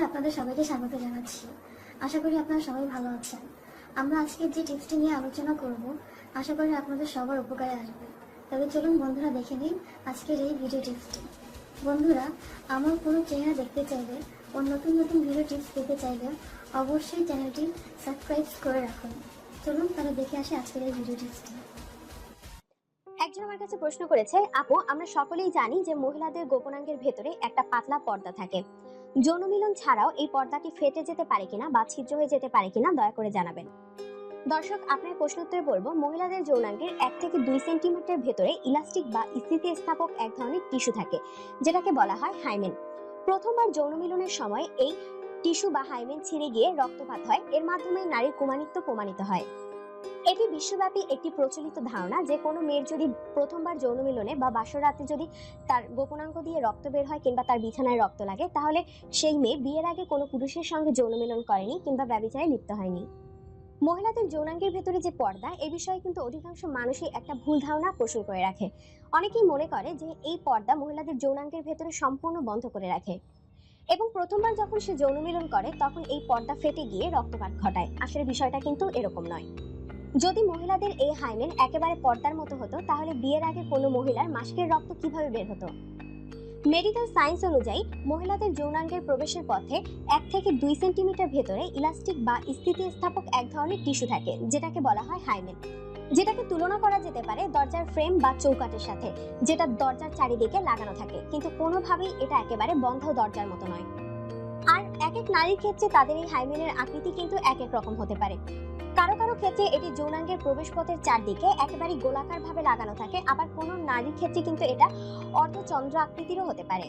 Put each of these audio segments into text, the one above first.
আপনাদের সবাইকে স্বাগত জানাচ্ছি। আশা করি আপনারা সবাই ভালো আছেন। আমরা আজকে যে টিপসটি নিয়ে আলোচনা করব, আশা করি আপনাদের সবার উপকারে আসবে। তবে চলুন বন্ধুরা দেখে নিন আজকের এই ভিডিও টিপসটি। বন্ধুরা, আমার কোনো চেহারা দেখতে চাইলে ও নতুন নতুন ভিডিও টিপস পেতে চাইলে অবশ্যই চ্যানেলটি সাবস্ক্রাইব করে রাখুন। চলুন তাহলে দেখে আসি আজকের এই ভিডিও টিপসটি। একজন আমার কাছে প্রশ্ন করেছে, আপু আমরা সকলেই জানি যে মহিলাদের গোপনাঙ্গের ভেতরে একটা পাতলা পর্দা থাকে। যৌন মিলন ছাড়াও এই পর্দাটি ফেটে যেতে পারে কিনা বা ছিদ্র হয়ে যেতে পারে কিনা দয়া করে জানাবেন। দর্শক, আপনার প্রশ্ন উত্তরে বলবো, মহিলাদের যৌনাঙ্গের 1 থেকে 2 সেন্টিমিটার ভেতরে ইলাস্টিক বা স্থিতিস্থাপক এক ধরনের টিস্যু থাকে, যেটাকে বলা হয় হাইমেন। প্রথমবার যৌন মিলনের সময় এই টিস্যু বা হাইমেন ছিঁড়ে গিয়ে রক্তপাত হয়। এর মাধ্যমে নারীর কুমারিত্ব প্রমাণিত হয়। এটি বিশ্বব্যাপী একটি প্রচলিত ধারণা যে কোনো মেয়ের যদি প্রথমবার যৌন মিলনে বা বাসর রাতে যদি তার গোপনাঙ্গ দিয়ে রক্ত বের হয় কিংবা তার বিছানায় রক্ত লাগে, তাহলে সেই মেয়ে বিয়ের আগে কোনো পুরুষের সঙ্গে যৌন মিলন করেনি কিংবা ব্যভিচারে লিপ্ত হয়নি। মহিলাদের যৌনাঙ্গের ভেতরে যে পর্দা, এই বিষয়ে কিন্তু অধিকাংশ মানুষই একটা ভুল ধারণা পোষণ করে রাখে। অনেকেই মনে করে যে এই পর্দা মহিলাদের যৌনাঙ্গের ভেতরে সম্পূর্ণ বন্ধ করে রাখে এবং প্রথমবার যখন সে যৌন মিলন করে তখন এই পর্দা ফেটে গিয়ে রক্তপাত ঘটায়। আসলে বিষয়টা কিন্তু এরকম নয়। যদি মহিলাদের এই হাইমেন একেবারে পর্দার মতো হতো, তাহলে বিয়ের আগে কোনো মহিলার মাসিকের রক্ত কিভাবে বের হতো? মেডিকেল সায়েন্স অনুযায়ী মহিলাদের যৌনাঙ্গের প্রবেশের পথে 1 থেকে 2 সেন্টিমিটার ভেতরে ইলাস্টিক বা স্থিতিস্থাপক এক ধরনের টিস্যু থাকে, যেটাকে বলা হয় হাইমেন। যেটাকে তুলনা করা যেতে পারে দরজার ফ্রেম বা চৌকাঠের সাথে, যেটা দরজার চারিদিকে লাগানো থাকে, কিন্তু কোনোভাবেই এটা একেবারে বন্ধ দরজার মতো নয়। আর এক এক নারীর ক্ষেত্রে তাদের এই হাইমেনের আকৃতি কিন্তু এক এক রকম হতে পারে। কারো কারো ক্ষেত্রে এটি যৌনাঙ্গের প্রবেশপথের চারদিকে একেবারে গোলাকার ভাবে লাগানো থাকে, আবার কোনো নারীর ক্ষেত্রে কিন্তু এটা অর্ধচন্দ্র আকৃতিরও হতে পারে।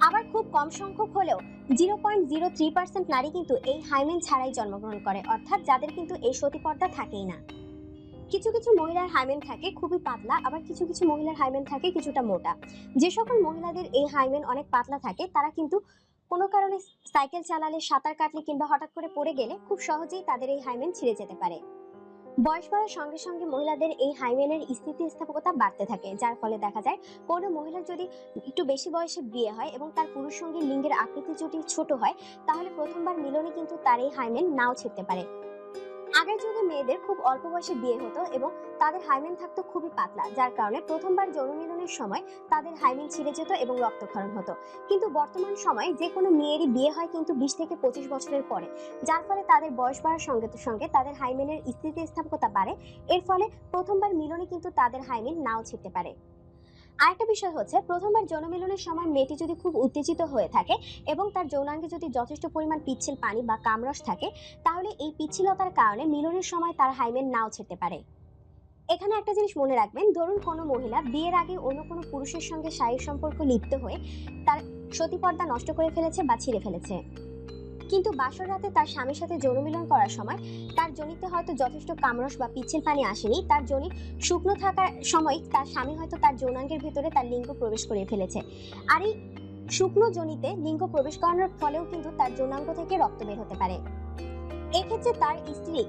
আবার খুব কম সংখ্যক হলেও 0.03% নারী কিন্তু এই হাইমেন ছাড়াই জন্মগ্রহণ করে, অর্থাৎ যাদের কিন্তু এই সতীপর্দা থাকেই না। কিছু কিছু মহিলার হাইমেন থাকে খুবই পাতলা, আবার কিছু কিছু মহিলার হাইমেন থাকে কিছুটা মোটা। যে সকল মহিলাদের এই হাইমেন অনেক পাতলা থাকে, তারা কিন্তু কোনো কারণে সাইকেল চালালে, সাঁতার কাটলে কিংবা হঠাৎ করে পড়ে গেলে খুব সহজেই তাদের এই হাইমেন ছিঁড়ে যেতে পারে। বয়স বাড়ার সঙ্গে সঙ্গে মহিলাদের এই হাইমেনের স্থিতিস্থাপকতা বাড়তে থাকে, যার ফলে দেখা যায় কোনো মহিলার যদি একটু বেশি বয়সে বিয়ে হয় এবং তার পুরুষ সঙ্গীর লিঙ্গের আকৃতি যদি ছোট হয়, তাহলে প্রথমবার মিলনে কিন্তু তার এই হাইমেন নাও ছিঁড়তে পারে। আগের যুগে মেয়েদের খুব অল্প বয়সে বিয়ে হতো এবং তাদের হাইমেন থাকতো খুবই পাতলা, যার কারণে প্রথমবার যৌন মিলনের সময় তাদের হাইমেন ছিঁড়ে যেত এবং রক্তক্ষরণ হতো। কিন্তু বর্তমান সময়ে যে কোনো মেয়েরই বিয়ে হয় কিন্তু 20 থেকে 25 বছরের পরে, যার ফলে তাদের বয়স বাড়ার সঙ্গে সঙ্গে তাদের হাইমেনের স্থিতিস্থাপকতা বাড়ে। এর ফলে প্রথমবার মিলনে কিন্তু তাদের হাইমেন নাও ছিঁড়তে পারে। আরেকটা বিষয় হচ্ছে, প্রথমবার যৌন মিলনের সময় মেয়েটি যদি খুব উত্তেজিত হয়ে থাকে এবং তার যৌনাঙ্গে যদি যথেষ্ট পরিমাণ পিচ্ছিল পানি বা কামরস থাকে, তাহলে এই পিচ্ছিলতার কারণে মিলনের সময় তার হাইমেন নাও ছিঁড়তে পারে। এখানে একটা জিনিস মনে রাখবেন, ধরুন কোনো মহিলা বিয়ের আগে অন্য কোনো পুরুষের সঙ্গে শারীরিক সম্পর্ক লিপ্ত হয়ে তার সতীপর্দা নষ্ট করে ফেলেছে বা ছিঁড়ে ফেলেছে, কিন্তু বাসর রাতে তার স্বামীর সাথে যৌন মিলন করার সময় তার যোনিতে হয়তো যথেষ্ট কামরস বা পিচ্ছিল পানি আসেনি, তার যোনি শুকনো থাকার সময় তার স্বামী হয়তো তার যৌনাঙ্গের ভিতরে তার লিঙ্গ প্রবেশ করে ফেলেছে। আর এই শুকনো যোনিতে লিঙ্গ প্রবেশ করানোর ফলেও কিন্তু তার যৌনাঙ্গ থেকে রক্ত বের হতে পারে। এক্ষেত্রে তার স্ত্রী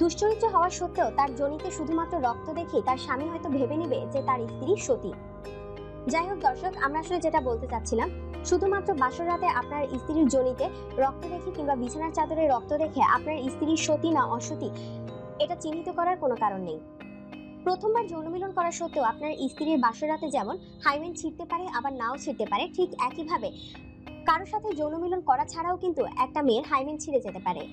দুশ্চরিত্র হওয়া সত্ত্বেও তার যোনিতে শুধুমাত্র রক্ত দেখে তার স্বামী হয়তো ভেবে নেবে যে তার স্ত্রী সতী। যাই হোক দর্শক, আমরা আসলে যেটা বলতে চাচ্ছিলাম, শুধুমাত্র বাসর রাতে আপনার স্ত্রীর যোনিতে রক্ত দেখে কিংবা বিছানার চাদরে রক্ত দেখে আপনার স্ত্রী সতী না অসতী এটা চিহ্নিত করার কোনো কারণ নেই। প্রথমবার যৌন মিলন করা সত্ত্বেও আপনার স্ত্রীর বাসর রাতে যেমন হাইমেন ছিঁড়তে পারে আবার নাও ছিঁড়তে পারে, ঠিক একইভাবে কারোর সাথে যৌন মিলন করা ছাড়াও কিন্তু একটা মেয়ের হাইমেন ছিঁড়ে যেতে পারে।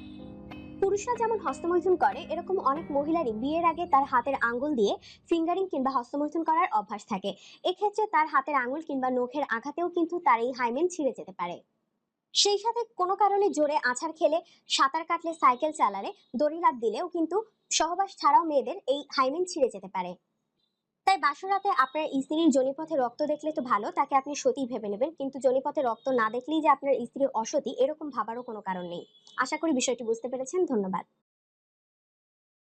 পুরুষরা যেমন হস্তমৈথুন করে, এরকম অনেক মহিলারই বিয়ের আগে তার হাতের আঙ্গুল দিয়ে ফিঙ্গারিং কিংবা হস্তমৈথুন করার অভ্যাস থাকে। এক্ষেত্রে তার হাতের আঙ্গুল কিংবা নখের আঘাতেও কিন্তু তার এই হাইমেন ছিঁড়ে যেতে পারে। সেই সাথে কোনো কারণে জোরে আছাড় খেলে, সাঁতার কাটলে, সাইকেল চালালে, দড়ি লাফ দিলেও কিন্তু সহবাস ছাড়াও মেয়েদের এই হাইমেন ছিঁড়ে যেতে পারে। তাই বাসর রাতে আপনার স্ত্রীর যোনিপথে রক্ত দেখলে তো ভালো, তাকে আপনি সতী ভেবে নেবেন, কিন্তু যোনিপথে রক্ত না দেখলেই যে আপনার স্ত্রী অসতী এরকম ভাবারও কোনো কারণ নেই। আশা করি বিষয়টি বুঝতে পেরেছেন। ধন্যবাদ।